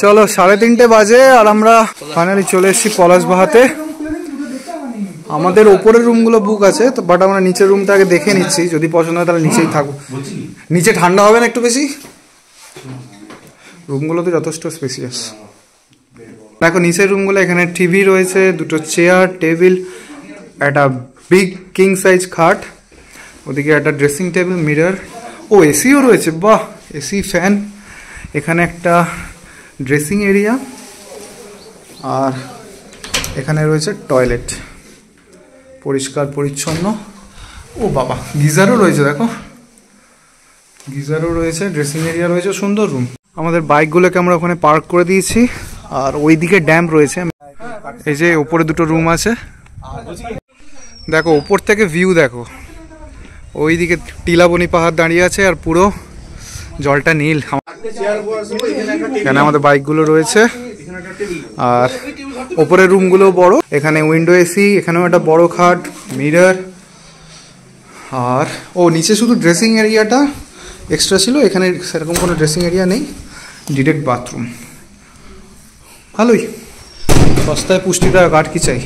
চলো 3:30 বাজে আর আমরা ফাইনালি চলে এসেছি পলাশবাহাতে। আমাদের ওপরের রুমগুলো বুক আছে তো, বাট আমরা নিচের রুমটা আগে দেখে নিচ্ছি, যদি পছন্দ হয় তাহলে নিচেই থাকবো। নিচে ঠান্ডা হবে না একটু বেশি? রুমগুলো তো যথেষ্ট স্পেসিয়াস। দেখো নিচের রুমগুলো, এখানে টিভি রয়েছে, দুটো চেয়ার, টেবিল, একটা বিগ কিং সাইজ খাট, ওদিকে একটা ড্রেসিং টেবিল, মিরর, ও এসিও রয়েছে, বাহ, এসি, ফ্যান। এখানে একটা ড্রেসিং এরিয়া আর এখানে রয়েছে টয়লেট, পরিষ্কার পরিচ্ছন্ন। ও বাবা, গিজারও রয়েছে, দেখো গিজারও রয়েছে, ড্রেসিং এরিয়া রয়েছে, সুন্দর রুম। আমাদের বাইকগুলোকে আমরা ওখানে পার্ক করে দিয়েছি আর ওইদিকে ড্যাম রয়েছে। এই যে উপরে দুটো রুম আছে, দেখো উপর থেকে ভিউ দেখো, ওইদিকে টিলাবনি পাহাড় দাঁড়িয়ে আছে আর পুরো জলটা নীল। এখানে আমাদের বাইকগুলো রয়েছে আর ওপরের রুমগুলো বড়, এখানে উইন্ডো এসি, এখানেও একটা বড় খাট, মিরর। আর ও নিচে শুধু ড্রেসিং এরিয়াটা এক্সট্রা ছিল, এখানে সেরকম কোনো ড্রেসিং এরিয়া নেই, ডিরেক্ট বাথরুম। ভালোই, সস্তায় পুষ্টিটা কাঠ কি চাই।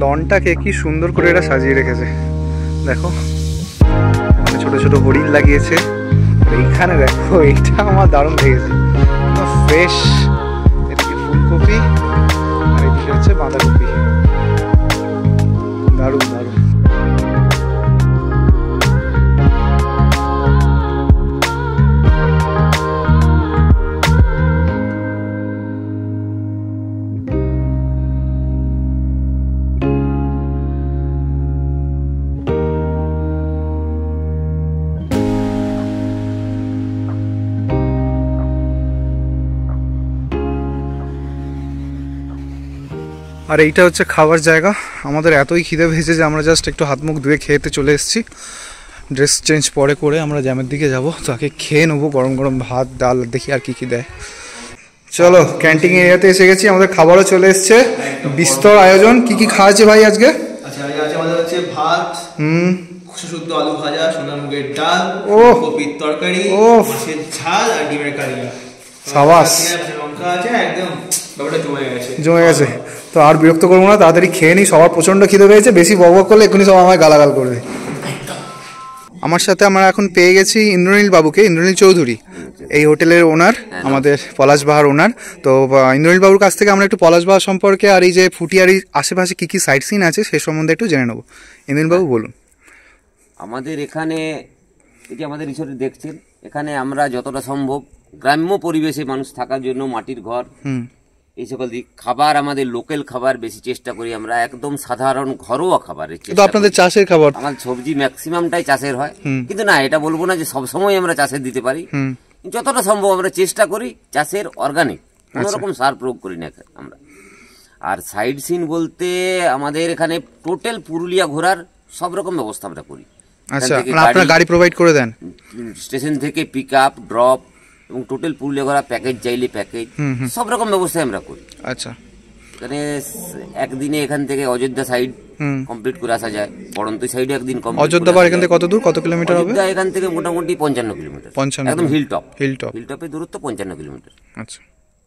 লনটাকে কি সুন্দর করে এটা সাজিয়ে রেখেছে, দেখো ছোট ছোট হরিণ লাগিয়েছে। এইখানে দেখো, এইটা আমার দারুণ লেগেছে, ফ্রেশ। এদিকে ফুলকপি আর এদিকে হচ্ছে বাঁধাকপি, দারুণ দারুণ। আর এইটা হচ্ছে খাবার জায়গা। আমাদের এতই খিদে পেয়েছে যে আমরা জাস্ট একটু হাত মুখ ধুয়ে খেতে চলে এসেছি। ড্রেস চেঞ্জ পরে করে আমরা জ্যামের দিকে যাব, তো আগে খেয়ে নেবো গরম গরম ভাত, ডাল, দেখি আর কি কি দেয়। চলো ক্যান্টিন এরিয়াতে এসে গেছি, আমাদের খাবারও চলে এসছে, বিস্তর আয়োজন। কি কি খাওয়াচ্ছে ভাই আজকে? আচ্ছা আজকে আমাদের হচ্ছে ভাত, শুদ্ধ আলু ভাজা, সোনা মুগের ডাল, কপির তরকারি, মাছের ঝাল আর ডিমের কালিয়া। সাবাস, লঙ্কা আছে, একদম ব্যাপারটা জমে গেছে। তো আর বিরক্ত করবো না, তাড়াতাড়ি খেয়ে নিই, সবার প্রচন্ড খিদে পেয়েছে। বেশি বকবক করলে এক্ষুনি সব আমায় গালাগাল করবে। আমার সাথে আমরা এখন পেয়ে গেছি ইন্দ্রনীল বাবুকে, ইন্দ্রনীল চৌধুরী, এই হোটেলের ওনার, আমাদের পলাশবাহার ওনার। তো ইন্দ্রনীল বাবুর কাছ থেকে আমরা একটু পলাশবাহার সম্পর্কে আর এই যে ফুটিয়ারির আশেপাশে কী কী সাইট সিন আছে সে সম্বন্ধে একটু জেনে নেবো। ইন্দ্রনীল বাবু বলুন। আমাদের এখানে এই যে আমাদের রিসোর্টে দেখছেন, এখানে আমরা যতটা সম্ভব গ্রাম্য পরিবেশে মানুষ থাকার জন্য মাটির ঘর, এই সকল দিক, খাবার আমাদের লোকাল খাবার বেশি চেষ্টা করি আমরা, একদম সাধারণ ঘরোয়া খাবারের চেষ্টা। আপনাদের চাষের খাবার? আমার সবজি ম্যাক্সিমামটাই চাষের হয়, কিন্তু না এটা বলবো না যে সবসময় আমরা চাষের দিতে পারি। যতটা সম্ভব আমরা চেষ্টা করি চাষের, অর্গানিক, কোনো রকম সার প্রয়োগ করি না আমরা। আর সাইড সিন বলতে আমাদের এখানে টোটাল পুরুলিয়া ঘোরার সব রকম ব্যবস্থা আমরা করি। আচ্ছা, মানে আপনারা গাড়ি প্রোভাইড করে দেন? স্টেশন থেকে পিক আপ, ড্রপ এবং টোটাল পুরুলিয়া ঘোরা প্যাকেজ চাইলে প্যাকেজ, সব রকম ব্যবস্থাই আমরা করি। আচ্ছা, এখানে একদিনে এখান থেকে অযোধ্যা সাইড কমপ্লিট করে আসা যায়, পড়ন্তই সাইডে একদিন কমপ্লিট। অযোধ্যা পার এখান থেকে কত দূর, কত কিলোমিটার হবে? অযোধ্যা এখান থেকে মোটামুটি 55 কিলোমিটার, 55, একদম হিলটপ। হিলটপের দূরত্ব 55 কিলোমিটার। আচ্ছা,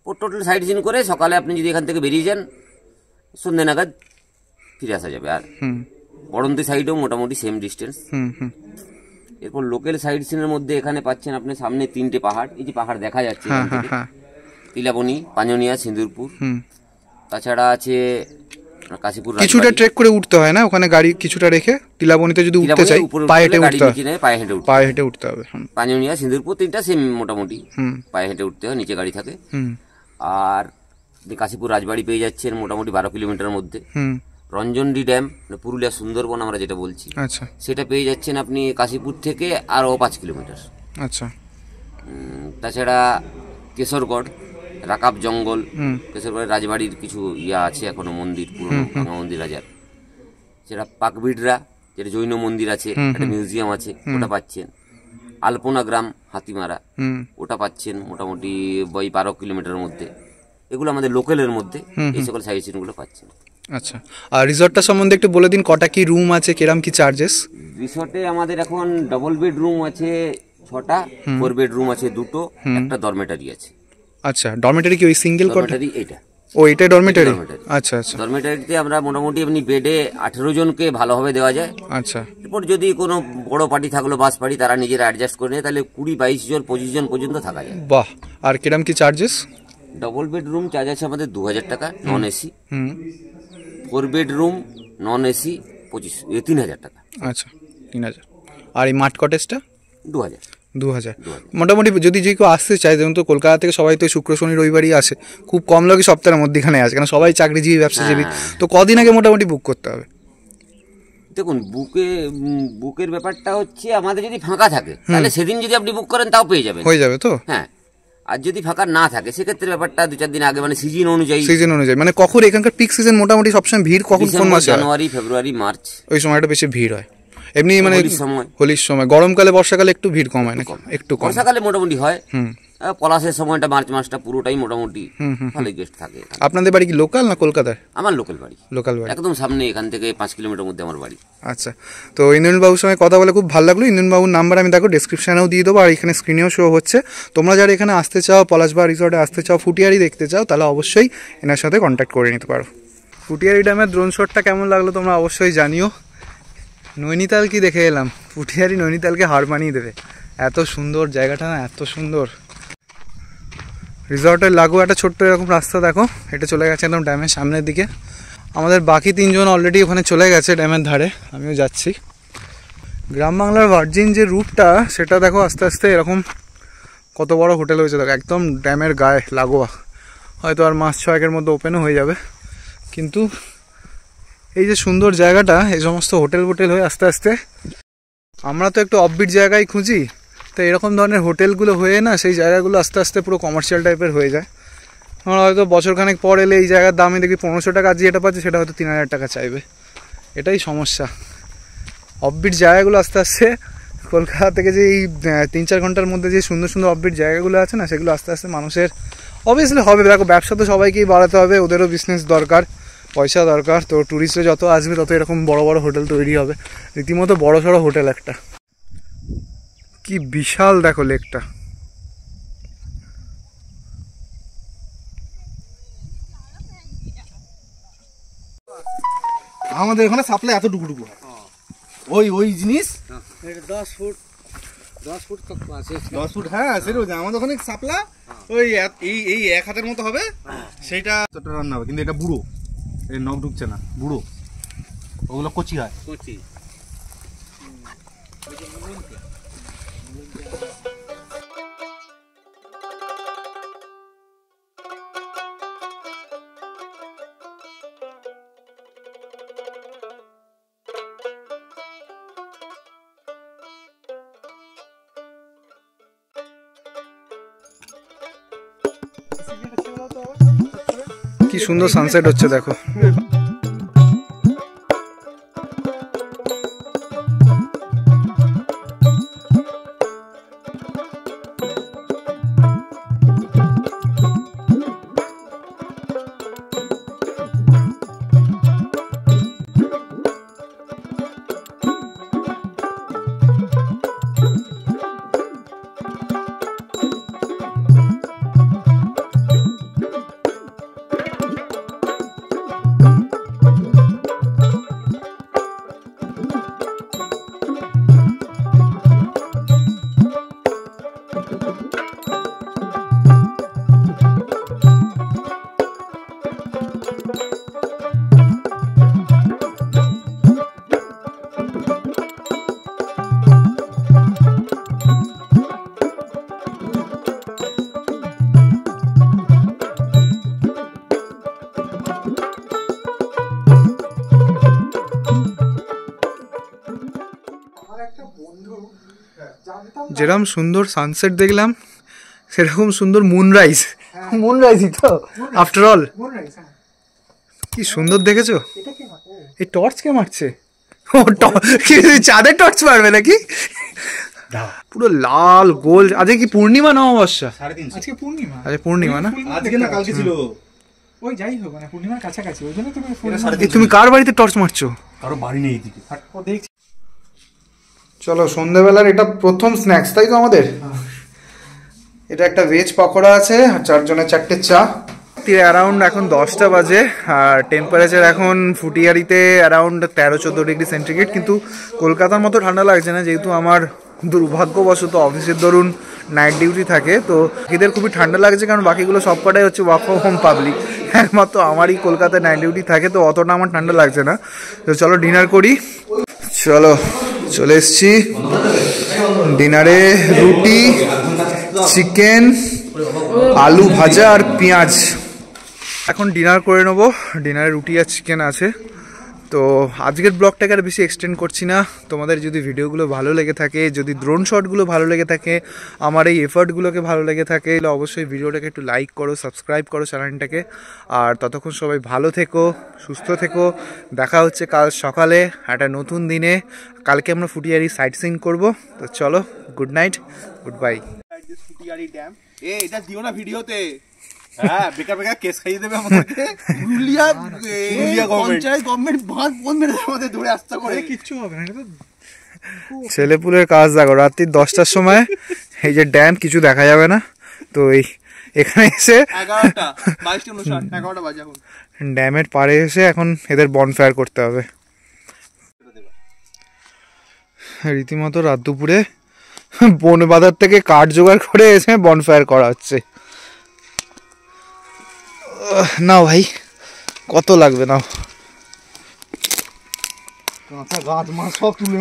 ও টোটাল সাইড সিন করে সকালে আপনি যদি এখান থেকে বেরিয়ে যান সন্ধ্যে নাগাদ ফিরে আসা যাবে। আর পড়ন্তী সাইডেও মোটামুটি সেম ডিস্টেন্স। এরপর লোকাল সাইড সিনের মধ্যে এখানে পাচ্ছেন আপনি সামনে 3টে পাহাড়, এই যে পাহাড় দেখা যাচ্ছে, তিলাবনি, পাঞ্জনিয়া, সিন্দুরপুর। তাছাড়া আছে কাশীপুর। কিছুটা ট্রেক করে উঠতে হয় না ওখানে, গাড়ি কিছুটা রেখে টিলাবনিতে যদি উঠতে চাই পায়ে হেঁটে উঠতে হয়, পায়ে হেঁটে উঠতে হবে। পাঞ্জনিয়া, সিন্দুরপুর 3টা সেম মোটামুটি পায়ে হেঁটে উঠতে হয়, নিচে গাড়ি থাকে। আর কাশীপুর রাজবাড়ি পেয়ে যাচ্ছেন মোটামুটি 12 কিলোমিটার মধ্যে। রঞ্জনডি ড্যাম, পুরুলিয়া সুন্দরবন আমরা যেটা বলছি, আচ্ছা, সেটা পেয়ে যাচ্ছেন আপনি কাশীপুর থেকে আরও 5 কিলোমিটার। আচ্ছা, তাছাড়া কেশরগড়, রাকাব জঙ্গল, কেশরগড়ের রাজবাড়ির কিছু আছে এখনো মন্দির, পুরনো মন্দির রাজার, সেটা পাকবিড়রা, যেটা জৈন মন্দির আছে, একটা মিউজিয়াম আছে, ওটা পাচ্ছেন। আলপনা গ্রাম, হাতিমারা, ওটা পাচ্ছেন মোটামুটি 12 কিলোমিটারের মধ্যে। এগুলো আমাদের লোকালের মধ্যে এই সকল সাইট সিনগুলো পাচ্ছেন। আচ্ছা, আর রিসর্টটা সম্বন্ধে একটু বলে দিন, কটা কি রুম আছে, কিরম কি চার্জেস? রিসর্টে আমাদের এখন ডবল বেড রুম আছে 6টা, 4 বেড রুম আছে 2টো, একটা ডরমেটারি আছে। আচ্ছা, ডরমেটারি কি ওই সিঙ্গেল ডরমেটারি? এটা এটা ডরমেটারি। আচ্ছা, আচ্ছা, ডরমেটারিতে আমরা মোটামুটি এমনি বেডে 18 জনকে ভালোভাবে দেওয়া যায়। আচ্ছা, এরপর যদি কোনো বড় পার্টি থাকলো, বাস পার্টি, তারা নিজেরা অ্যাডজাস্ট করে নেয়, তাহলে 20-22 জন 25 জন পর্যন্ত থাকা যায়। বাহ। আর কিরম কি চার্জেস? ডবল বেডরুম চার্জ আছে আমাদের 2000 টাকা non AC. 4 bedroom non AC 3000 টাকা। আচ্ছা, 3000। আর এই মাঠ কটেজটা 2000। মোটামুটি যদি যে কেউ আসতে চায়, যেমন তো কলকাতা থেকে সবাই তো শুক্র শনি রবিবারই আসে, খুব কম লোকই সপ্তাহের মধ্যেখানে আসে, কারণ সবাই চাকরিজীবী, ব্যবসাজীবী। তো কদিন আগে মোটামুটি বুক করতে হবে? দেখুন, বুকের ব্যাপারটা হচ্ছে আমাদের যদি ফাঁকা থাকে তাহলে সেদিন যদি আপনি বুক করেন তাও পেয়ে যাবেন, হয়ে যাবে তো। হ্যাঁ, আর যদি ফাঁকা না থাকে সেক্ষেত্রে ব্যাপারটা 2-4 দিন আগে, মানে সিজন অনুযায়ী। মানে কখন এখানকার পিক সিজন মোটামুটি সবসময় ভিড় কখন, কোন মাসে? জানুয়ারি, ফেব্রুয়ারি, মার্চ, ওই সময়টা বেশি ভিড় হয়। এমনি মানে হোলির সময়, গরমকালে, বর্ষাকালে একটু ভিড় কম হয় না? একটু কম। বর্ষাকালে মোটামুটি হয়। পলাশের সময়টা মার্চ মাসটা পুরোটাই মোটামুটি ভালো গেস্ট থাকে। আপনাদের বাড়ি কি লোকাল না কলকাতার? আমার লোকাল বাড়ি, একদম সামনে, এখান থেকে 5 কিলোমিটার মধ্যে আমার বাড়ি। আচ্ছা, তো ইন্দ্রনীল বাবুর সঙ্গে কথা বলে খুব ভালো লাগলো। ইন্দ্রনীল বাবুর নাম্বার আমি দেখো ডেসক্রিপশনেও দিয়ে দেবো, আর এখানে স্ক্রিনেও শো হচ্ছে। তোমরা যারা এখানে আসতে চাও, পলাশবাড় রিসর্টে আসতে চাও, ফুটিয়ারি দেখতে চাও, তাহলে অবশ্যই এনার সাথে কন্ট্যাক্ট করে নিতে পারো। ফুটিয়ারি ড্যামের ড্রোন শটটা কেমন লাগলো তোমরা অবশ্যই জানিও। নৈনিতাল কি দেখে এলাম, ফুটিয়ারি নৈনিতালকে হার মানিয়ে দেবে, এত সুন্দর জায়গাটা না, এত সুন্দর। রিসর্টের লাগু একটা ছোট্ট এরকম রাস্তা দেখো, এটা চলে গেছে একদম ড্যামের সামনের দিকে। আমাদের বাকি 3 জন অলরেডি ওখানে চলে গেছে ড্যামের ধারে, আমিও যাচ্ছি। গ্রাম বাংলার ভার্জিন যে রুটটা, সেটা দেখো আস্তে আস্তে এরকম কত বড় হোটেল হয়েছে দেখো, একদম ড্যামের গায়ে লাগোয়া। হয়তো আর মাস 6-এর মধ্যে ওপেনও হয়ে যাবে। কিন্তু এই যে সুন্দর জায়গাটা, এই সমস্ত হোটেল হয়ে আস্তে আস্তে, আমরা তো একটু অফবিট জায়গায় খুঁজি, তো এরকম ধরনের হোটেলগুলো হয়ে না, সেই জায়গাগুলো আস্তে আস্তে পুরো কমার্শিয়াল টাইপের হয়ে যায়। আমরা হয়তো বছরখানেক পর এলে এই জায়গার দামে দেখি 1500 টাকা, আজ যেটা পাচ্ছে সেটা হয়তো 3000 টাকা চাইবে। এটাই সমস্যা। অফবিট জায়গাগুলো আস্তে আস্তে, কলকাতা থেকে যে এই 3-4 ঘন্টার মধ্যে যে সুন্দর সুন্দর অফবিট জায়গাগুলো আছে না, সেগুলো আস্তে আস্তে মানুষের অবভিয়াসলি হবে। দেখো, ব্যবসা তো সবাইকেই বাড়াতে হবে, ওদেরও বিজনেস দরকার, পয়সা দরকার। তো ট্যুরিস্টরা যত আসবে তত এরকম বড় বড় হোটেল তৈরি হবে, রীতিমতো বড় সড়ো হোটেল একটা। কি বিশাল দেখো লেকটা। আমাদের এখানে সাপ্লাই এত টুকু হয়, ওই জিনিস 10 ফুট তক আছে, 10 ফুট। হ্যাঁ, সেরকম আমাদের ওখানে সাপ্লা ওই এই 1 হাতের মতো হবে, সেইটা রান্না হবে। কিন্তু এটা বুড়ো, এই নখ ঢুকছে না, বুড়ো। ওগুলো কচি হয়, কচি। কি সুন্দর সানসেট হচ্ছে দেখো। যেরকম সুন্দর সানসেট দেখলাম সেরকম সুন্দর মুনরাইজ, মুনরাইজই তো আফটার অল। কি সুন্দর দেখেছো? এই টর্চ কে মারছে? ও চাঁদের টর্চ মারবে নাকি? পুরো লাল গোল। আজকে কি পূর্ণিমা না অমাবস্যা? আজকে পূর্ণিমা। আজকে পূর্ণিমা না? আজকে না কালকে ছিল। ওই যাই হোক মানে পূর্ণিমার কাছাকাছি, ওই জন্য তুমি কার বাড়িতে টর্চ মারছো? কারো বাড়ি নেই এদিকে। ও দেখছি। চলো সন্ধ্যাবেলার এটা প্রথম স্ন্যাক্স, তাই তো আমাদের? এটা একটা ভেজ পকোড়া আছে আর 4 জনের 4টে চা। অ্যারাউন্ড এখন 10টা বাজে আর টেম্পারেচার এখন ফুটিয়ারিতে অ্যারাউন্ড 13-14 ডিগ্রি সেন্টিগ্রেড, কিন্তু কলকাতার মতো ঠান্ডা লাগছে না, যেহেতু আমার দুর্ভাগ্যবশত অফিসের দরুন নাইট ডিউটি থাকে, তো এদের খুবই ঠান্ডা লাগছে, কারণ বাকিগুলো সব কটাই হচ্ছে ওয়ার্ক ফ্রম হোম পাবলিক, একমাত্র আমারই কলকাতায় নাইট ডিউটি থাকে, তো অতটা আমার ঠান্ডা লাগছে না। তো চলো ডিনার করি। চলো চলে এসছি ডিনারে। রুটি, চিকেন, আলু ভাজা আর পেঁয়াজ। এখন ডিনার করে নেবো। ডিনারে রুটি আর চিকেন আছে। তো আজকের ব্লগটাকে আর বেশি এক্সটেন্ড করছি না। তোমাদের যদি ভিডিওগুলো ভালো লেগে থাকে, যদি ড্রোন শটগুলো ভালো লেগে থাকে, আমার এই এফার্টগুলোকে ভালো লেগে থাকে, তাহলে অবশ্যই ভিডিওটাকে একটু লাইক করো, সাবস্ক্রাইব করো চ্যানেলটাকে। আর ততক্ষণ সবাই ভালো থেকো, সুস্থ থেকো। দেখা হচ্ছে কাল সকালে একটা নতুন দিনে। কালকে আমরা ফুটিয়ারি সাইট সিন করবো। তো চলো, good night, good bye. Futiari dam এটা দিও না ভিডিওতে। হ্যাঁ, বেকার বেকার কেস খাইয়ে দেবে আমাদেরকে। পুরুলিয়া পঞ্চায়েত গভর্নমেন্ট বাঁধ বন্ধ মেরে আমাদের ধরে আসতে করে। কিচ্ছু হবে না, এটা তো ছেলেপুলের কাজ। দেখো রাত্রি 10টার সময় এই যে ড্যাম, কিছু দেখা যাবে না। তো এই এখানে এসে 11টা বাজে এখন। ড্যামের পাড়ে এসে এখন এদের বনফায়ার করতে হবে। রীতিমতো রাত দুপুরে বন বাজার থেকে কাঠ জোগাড় করে এসে বনফায়ার করা হচ্ছে। নাও ভাই, কত লাগবে নাও। কাঁচা গাছ মাছ সব তুলে